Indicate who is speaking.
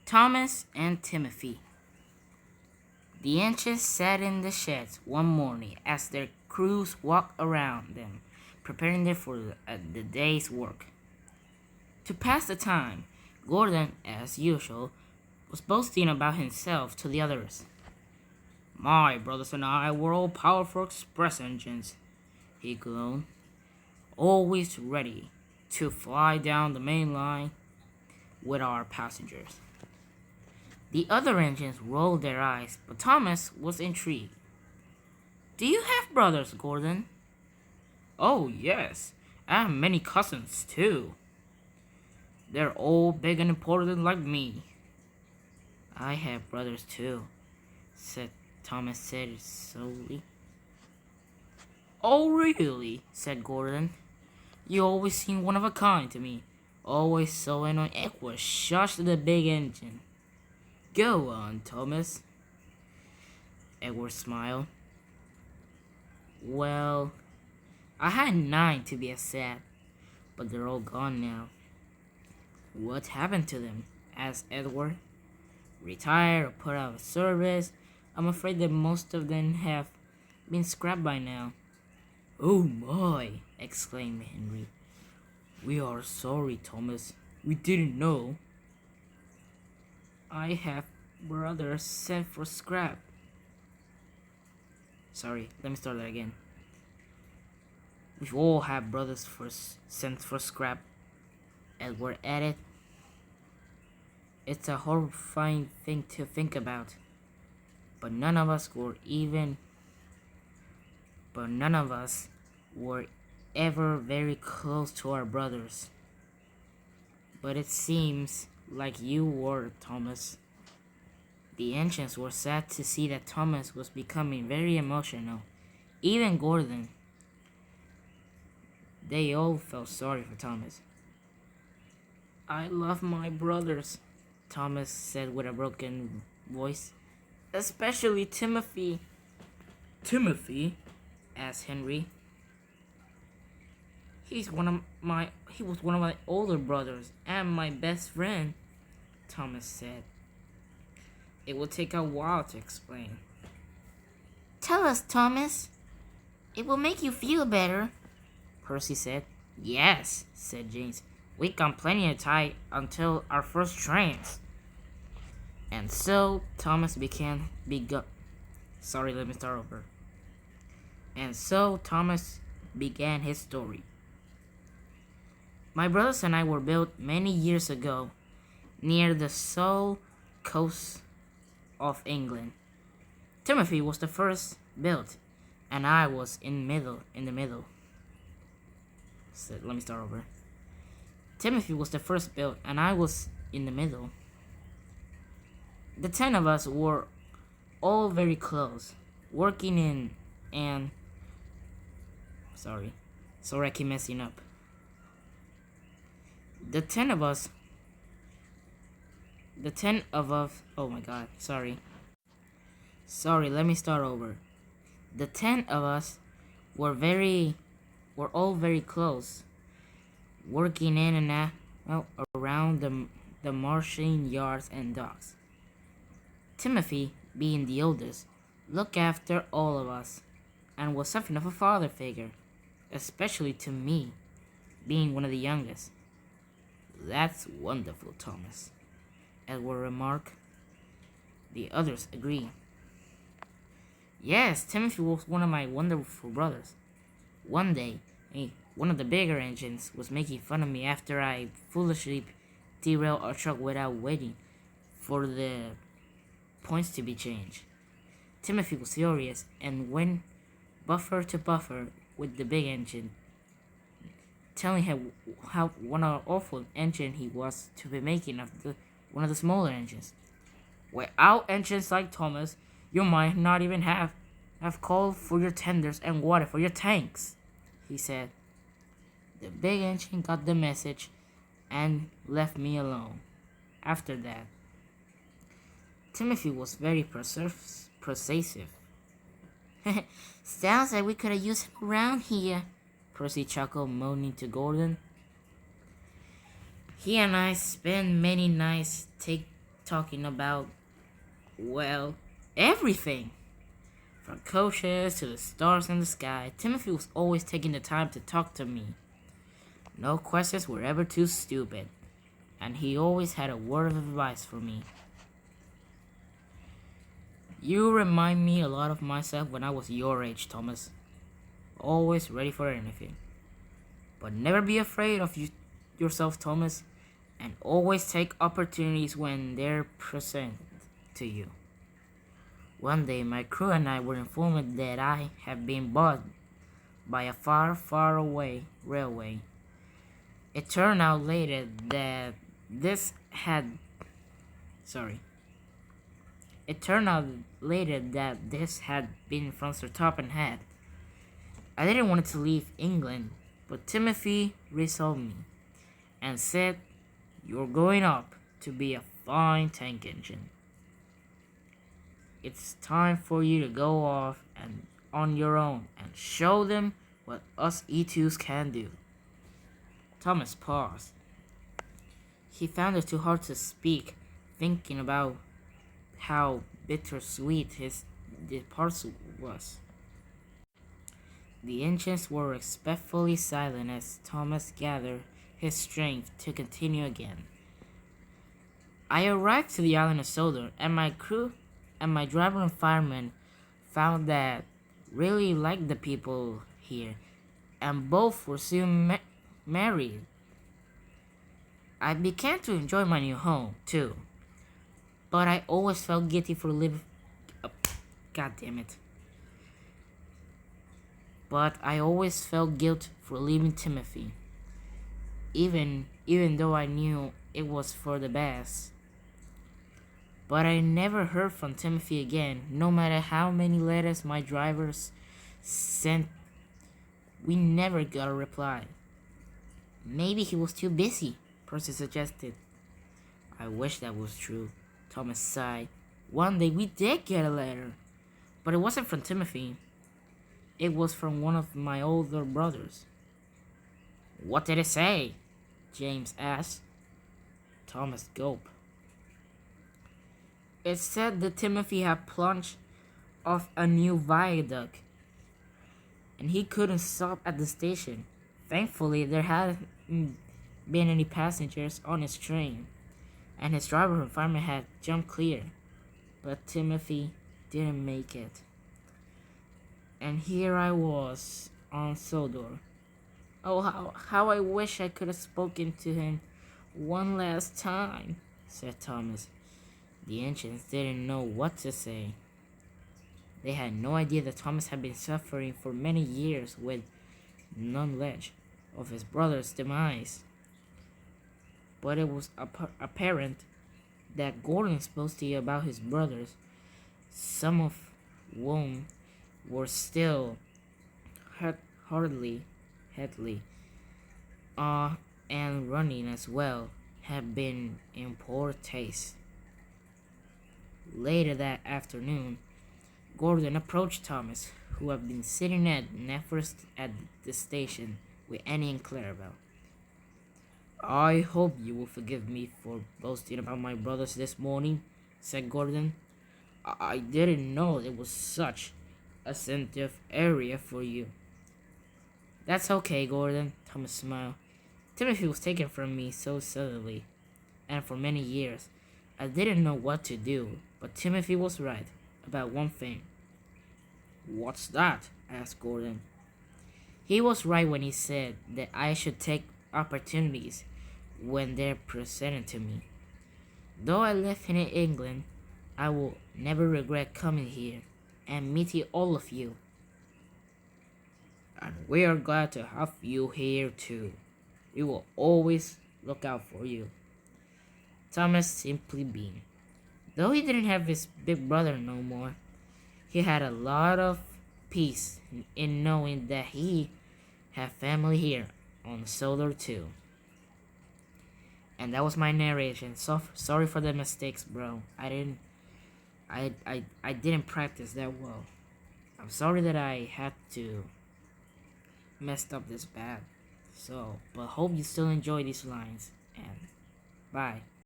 Speaker 1: Thomas and Timothy. The engines sat in the sheds one morning as their crews walked around them, preparing them for the day's work. To pass the time, Gordon, as usual, was boasting about himself to the others. My brothers and I were all powerful express engines, he glowed, always ready to fly down the main line with our passengers. The other engines rolled their eyes, but Thomas was intrigued. Do you have brothers, Gordon? Oh, yes. I have many cousins, too. They're all big and important like me. I have brothers, too, Thomas said slowly. Oh, really? Said Gordon. You always seem one of a kind to me. Always so annoying. It was shush to the big engine. Go on, Thomas. Edward smiled. Well, I had 9 to be exact, but they're all gone now. What happened to them? Asked Edward. Retired or put out of service? I'm afraid that most of them have been scrapped by now. Oh my! Exclaimed Henry. We are sorry, Thomas. We didn't know. I have brothers sent for scrap. Sorry, let me start that again. We all have brothers sent for scrap, Edward added. It's a horrifying thing to think about. But none of us were ever very close to our brothers. But it seems like you were, Thomas. The ancients were sad to see that Thomas was becoming very emotional. Even Gordon. They all felt sorry for Thomas. I love my brothers, Thomas said with a broken voice. Especially Timothy. Timothy? Asked Henry. He was one of my older brothers and my best friend, Thomas said. It will take a while to explain. Tell us, Thomas. It will make you feel better, Percy said. Yes, said James. We got plenty of time until our first trains. And so Thomas began his story. My brothers and I were built many years ago near the Sole coast of England. Timothy was the first built, and I was in the middle. So, let me start over. Timothy was the first built, and I was in the middle. The 10 of us were all very close, working in an... Sorry, I keep messing up. The 10 of us... Oh my god, sorry, let me start over. The 10 of us were all very close, working in and out around the marshalling yards and docks. Timothy, being the oldest, looked after all of us, and was something of a father figure, especially to me, being one of the youngest. That's wonderful, Thomas, Edward remarked. The others agreed. Yes, Timothy was one of my wonderful brothers. One day, one of the bigger engines was making fun of me after I foolishly derailed a truck without waiting for the points to be changed. Timothy was furious and went buffer to buffer with the big engine, telling him how what an awful engine he was to be making of one of the smaller engines. Without engines like Thomas, you might not even have called for your tenders and water for your tanks, he said. The big engine got the message and left me alone. After that, Timothy was very persuasive. Sounds like we could have used him around here, Percy chuckled, moaning to Gordon. He and I spent many nights talking about, well, everything. From coaches to the stars in the sky, Timothy was always taking the time to talk to me. No questions were ever too stupid, and he always had a word of advice for me. You remind me a lot of myself when I was your age, Thomas. Always ready for anything. But never be afraid of yourself, Thomas, and always take opportunities when they're presented to you. One day, my crew and I were informed that I had been bought by a far, far away railway. It turned out later that this had been from Sir Topham Hatt. I didn't want to leave England, but Timothy resolved me and said, "You're going up to be a fine tank engine. It's time for you to go off and on your own and show them what us E2s can do." Thomas paused. He found it too hard to speak, thinking about how bittersweet his departure was. The engines were respectfully silent as Thomas gathered his strength to continue again. I arrived to the island of Sodor, and my crew and my driver and fireman found that really liked the people here, and both were soon married. I began to enjoy my new home too, but I always felt guilty for living. Oh, God damn it! But I always felt guilt for leaving Timothy, even though I knew it was for the best. But I never heard from Timothy again, no matter how many letters my drivers sent. We never got a reply. Maybe he was too busy, Percy suggested. I wish that was true, Thomas sighed. One day we did get a letter, but it wasn't from Timothy. It was from one of my older brothers. What did it say? James asked. Thomas gulped. It said that Timothy had plunged off a new viaduct, and he couldn't stop at the station. Thankfully, there hadn't been any passengers on his train, and his driver and fireman had jumped clear. But Timothy didn't make it. And here I was on Sodor. Oh, how I wish I could have spoken to him one last time, said Thomas. The engines didn't know what to say. They had no idea that Thomas had been suffering for many years with knowledge of his brother's demise. But it was apparent that Gordon spoke to you about his brothers, some of whom were still Headley, and running as well, had been in poor taste. Later that afternoon, Gordon approached Thomas, who had been sitting at the station with Annie and Clarabelle. I hope you will forgive me for boasting about my brothers this morning, said Gordon. I didn't know it was such a sensitive area for you. That's okay, Gordon, Thomas smiled. Timothy was taken from me so suddenly, and for many years, I didn't know what to do, but Timothy was right about one thing. What's that? Asked Gordon. He was right when he said that I should take opportunities when they're presented to me. Though I live in England, I will never regret coming here and meeting all of you. And we are glad to have you here too. We will always look out for you. Thomas simply beamed. Though he didn't have his big brother no more, he had a lot of peace in knowing that he had family here on Solar too. And that was my narration. So sorry for the mistakes, bro. I didn't practice that well. I'm sorry that I had to messed up this bad. So, but hope you still enjoy these lines, and bye.